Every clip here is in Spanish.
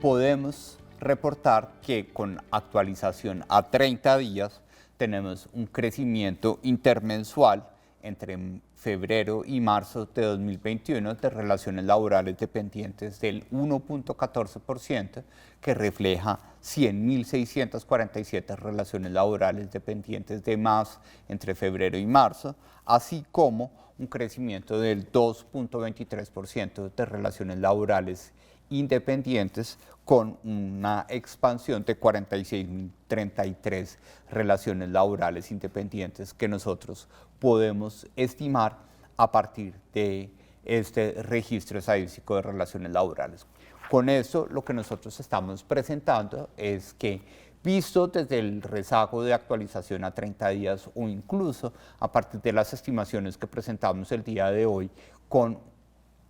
podemos reportar que con actualización a 30 días tenemos un crecimiento intermensual entre febrero y marzo de 2021 de relaciones laborales dependientes del 1.14%, que refleja 100.647 relaciones laborales dependientes de más entre febrero y marzo, así como un crecimiento del 2.23% de relaciones laborales independientes, con una expansión de 46.033 relaciones laborales independientes que nosotros podemos estimar a partir de este registro estadístico de relaciones laborales. Con eso, lo que nosotros estamos presentando es que, visto desde el rezago de actualización a 30 días o incluso a partir de las estimaciones que presentamos el día de hoy, con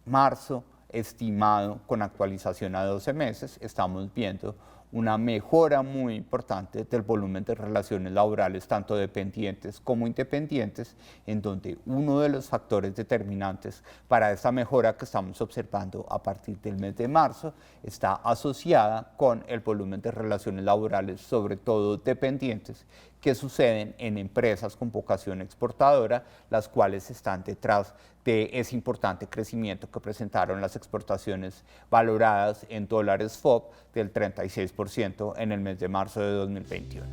marzo estimado con actualización a 12 meses, estamos viendo una mejora muy importante del volumen de relaciones laborales, tanto dependientes como independientes, en donde uno de los factores determinantes para esta mejora que estamos observando a partir del mes de marzo está asociada con el volumen de relaciones laborales, sobre todo dependientes, que suceden en empresas con vocación exportadora, las cuales están detrás de ese importante crecimiento que presentaron las exportaciones valoradas en dólares FOB del 36% en el mes de marzo de 2021.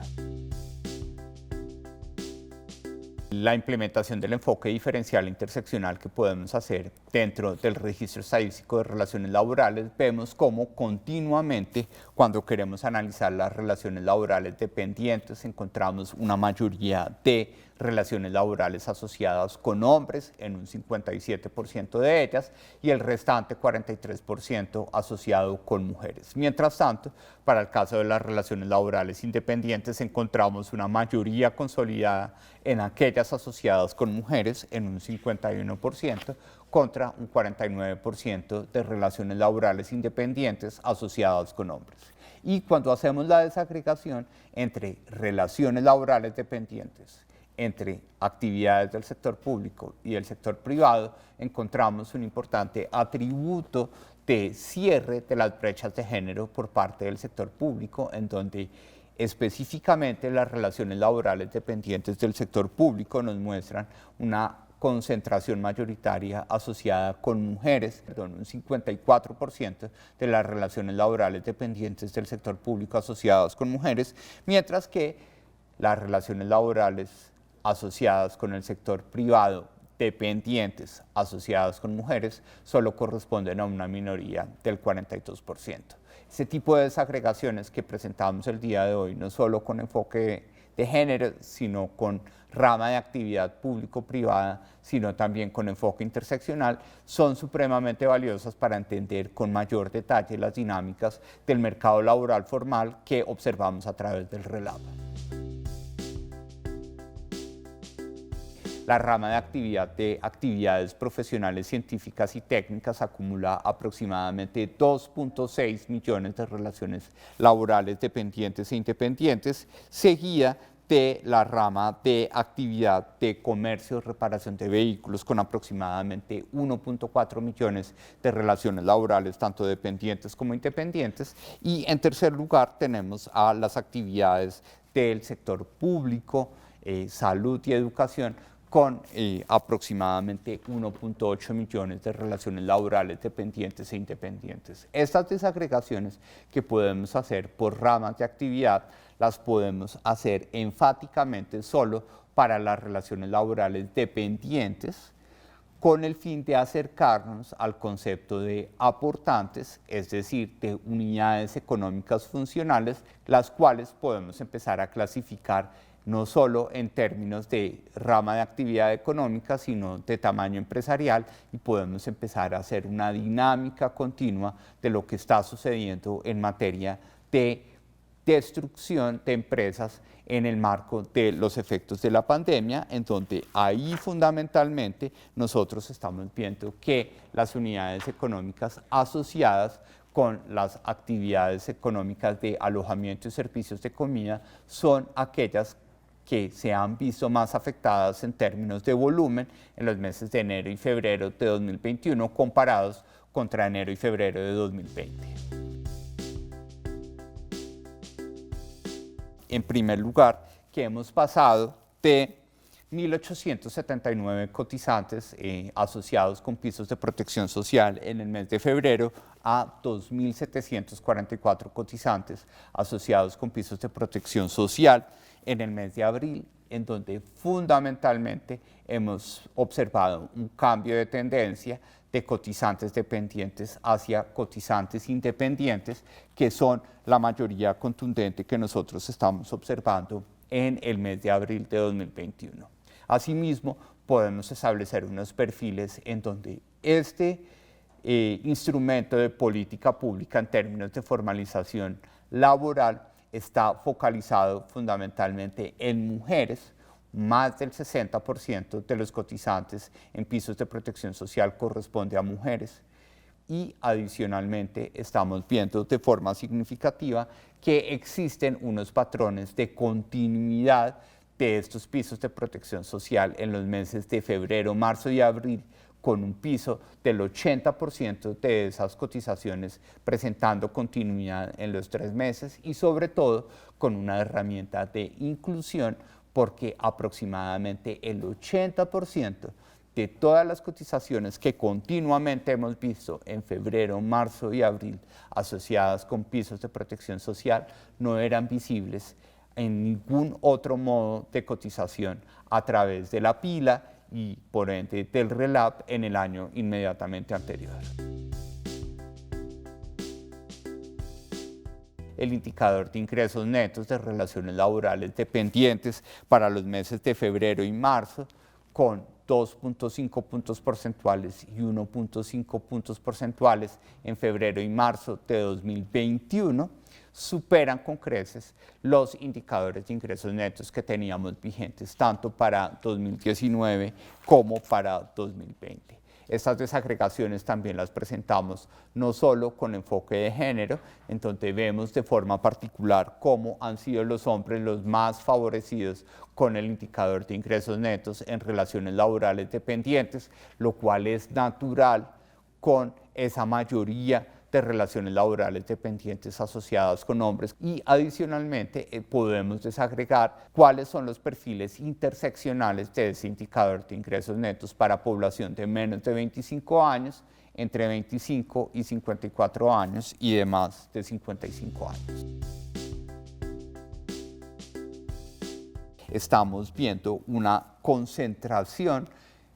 La implementación del enfoque diferencial interseccional que podemos hacer dentro del registro estadístico de relaciones laborales, vemos cómo continuamente, cuando queremos analizar las relaciones laborales dependientes, encontramos una mayoría de relaciones laborales asociadas con hombres en un 57% de ellas y el restante 43% asociado con mujeres. Mientras tanto, para el caso de las relaciones laborales independientes, encontramos una mayoría consolidada en aquellas asociadas con mujeres en un 51% contra un 49% de relaciones laborales independientes asociadas con hombres. Y cuando hacemos la desagregación entre relaciones laborales dependientes, entre actividades del sector público y del sector privado, encontramos un importante atributo de cierre de las brechas de género por parte del sector público, en donde específicamente las relaciones laborales dependientes del sector público nos muestran una concentración mayoritaria asociada con mujeres, un 54% de las relaciones laborales dependientes del sector público asociadas con mujeres, mientras que las relaciones laborales asociadas con el sector privado dependientes asociadas con mujeres solo corresponden a una minoría del 42%. Ese tipo de desagregaciones que presentamos el día de hoy, no solo con enfoque de género, sino con rama de actividad público-privada, sino también con enfoque interseccional, son supremamente valiosas para entender con mayor detalle las dinámicas del mercado laboral formal que observamos a través del RELAP. La rama de actividades profesionales, científicas y técnicas acumula aproximadamente 2.6 millones de relaciones laborales dependientes e independientes, seguida de la rama de actividad de comercio y reparación de vehículos, con aproximadamente 1.4 millones de relaciones laborales, tanto dependientes como independientes. Y en tercer lugar tenemos a las actividades del sector público, salud y educación, con aproximadamente 1.8 millones de relaciones laborales dependientes e independientes. Estas desagregaciones que podemos hacer por ramas de actividad las podemos hacer enfáticamente solo para las relaciones laborales dependientes, con el fin de acercarnos al concepto de aportantes, es decir, de unidades económicas funcionales, las cuales podemos empezar a clasificar no solo en términos de rama de actividad económica, sino de tamaño empresarial, y podemos empezar a hacer una dinámica continua de lo que está sucediendo en materia de destrucción de empresas en el marco de los efectos de la pandemia, en donde ahí fundamentalmente nosotros estamos viendo que las unidades económicas asociadas con las actividades económicas de alojamiento y servicios de comida son aquellas que se han visto más afectadas en términos de volumen en los meses de enero y febrero de 2021 comparados contra enero y febrero de 2020. en primer lugar, que hemos pasado de 1.879 cotizantes asociados con pisos de protección social en el mes de febrero a 2.744 cotizantes asociados con pisos de protección social en el mes de abril, en donde fundamentalmente hemos observado un cambio de tendencia de cotizantes dependientes hacia cotizantes independientes, que son la mayoría contundente que nosotros estamos observando en el mes de abril de 2021. Asimismo, podemos establecer unos perfiles en donde este instrumento de política pública en términos de formalización laboral está focalizado fundamentalmente en mujeres. Más del 60% de los cotizantes en pisos de protección social corresponde a mujeres, y adicionalmente estamos viendo de forma significativa que existen unos patrones de continuidad de estos pisos de protección social en los meses de febrero, marzo y abril, con un piso del 80% de esas cotizaciones presentando continuidad en los 3 meses, y sobre todo con una herramienta de inclusión, porque aproximadamente el 80% de todas las cotizaciones que continuamente hemos visto en febrero, marzo y abril asociadas con pisos de protección social no eran visibles en ningún otro modo de cotización a través de la pila y por ende del RELAP en el año inmediatamente anterior. El indicador de ingresos netos de relaciones laborales dependientes para los meses de febrero y marzo, con 2.5 puntos porcentuales y 1.5 puntos porcentuales en febrero y marzo de 2021, superan con creces los indicadores de ingresos netos que teníamos vigentes tanto para 2019 como para 2020. Estas desagregaciones también las presentamos no solo con enfoque de género, en donde vemos de forma particular cómo han sido los hombres los más favorecidos con el indicador de ingresos netos en relaciones laborales dependientes, lo cual es natural con esa mayoría de relaciones laborales dependientes asociadas con hombres, y adicionalmente podemos desagregar cuáles son los perfiles interseccionales de ese indicador de ingresos netos para población de menos de 25 años, entre 25 y 54 años y de más de 55 años. Estamos viendo una concentración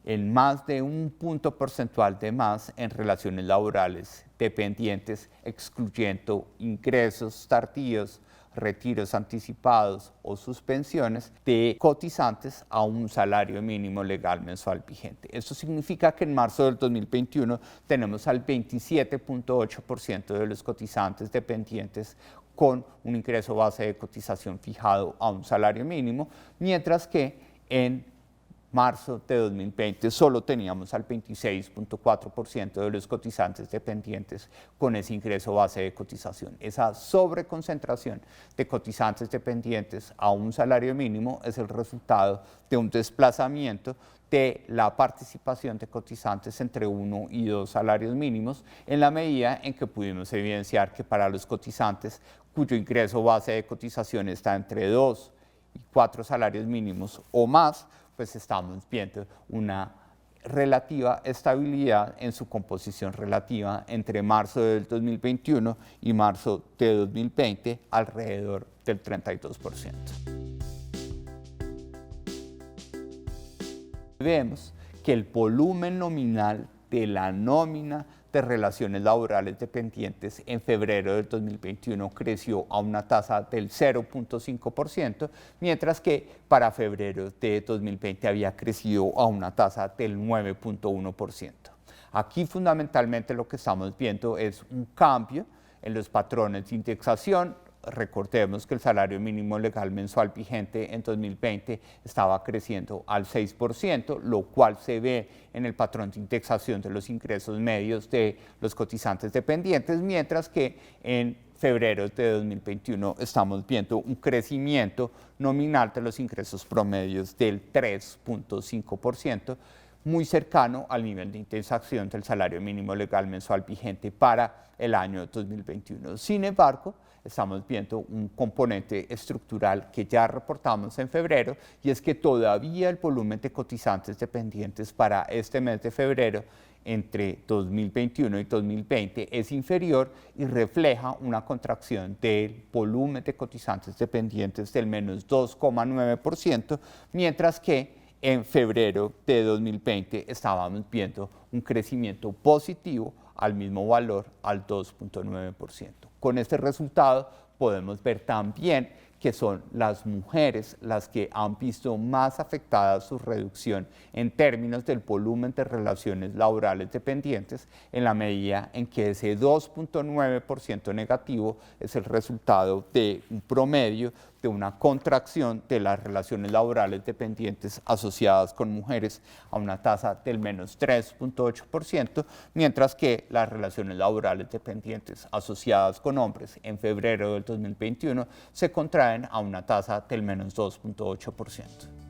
en más de un punto porcentual de más en relaciones laborales dependientes, excluyendo ingresos tardíos, retiros anticipados o suspensiones de cotizantes a un salario mínimo legal mensual vigente. Esto significa que en marzo del 2021 tenemos al 27.8% de los cotizantes dependientes con un ingreso base de cotización fijado a un salario mínimo, mientras que en marzo de 2020 solo teníamos al 26.4% de los cotizantes dependientes con ese ingreso base de cotización. Esa sobreconcentración de cotizantes dependientes a un salario mínimo es el resultado de un desplazamiento de la participación de cotizantes entre 1 y 2 salarios mínimos, en la medida en que pudimos evidenciar que para los cotizantes cuyo ingreso base de cotización está entre 2 y 4 salarios mínimos o más, pues estamos viendo una relativa estabilidad en su composición relativa entre marzo del 2021 y marzo de 2020, alrededor del 32%. Vemos que el volumen nominal de la nómina de relaciones laborales dependientes en febrero del 2021 creció a una tasa del 0.5%, mientras que para febrero de 2020 había crecido a una tasa del 9.1%. Aquí fundamentalmente lo que estamos viendo es un cambio en los patrones de indexación. Recordemos que el salario mínimo legal mensual vigente en 2020 estaba creciendo al 6%, lo cual se ve en el patrón de indexación de los ingresos medios de los cotizantes dependientes, mientras que en febrero de 2021 estamos viendo un crecimiento nominal de los ingresos promedios del 3.5%, muy cercano al nivel de indexación del salario mínimo legal mensual vigente para el año 2021. Sin embargo, estamos viendo un componente estructural que ya reportamos en febrero, y es que todavía el volumen de cotizantes dependientes para este mes de febrero entre 2021 y 2020 es inferior y refleja una contracción del volumen de cotizantes dependientes del menos 2,9%, mientras que en febrero de 2020 estábamos viendo un crecimiento positivo al mismo valor, al 2,9%. Con este resultado podemos ver también que son las mujeres las que han visto más afectada su reducción en términos del volumen de relaciones laborales dependientes, en la medida en que ese 2,9% negativo es el resultado de un promedio de una contracción de las relaciones laborales dependientes asociadas con mujeres a una tasa del menos 3,8%, mientras que las relaciones laborales dependientes asociadas con hombres en febrero del 2021 se contraen a una tasa del menos 2,8%.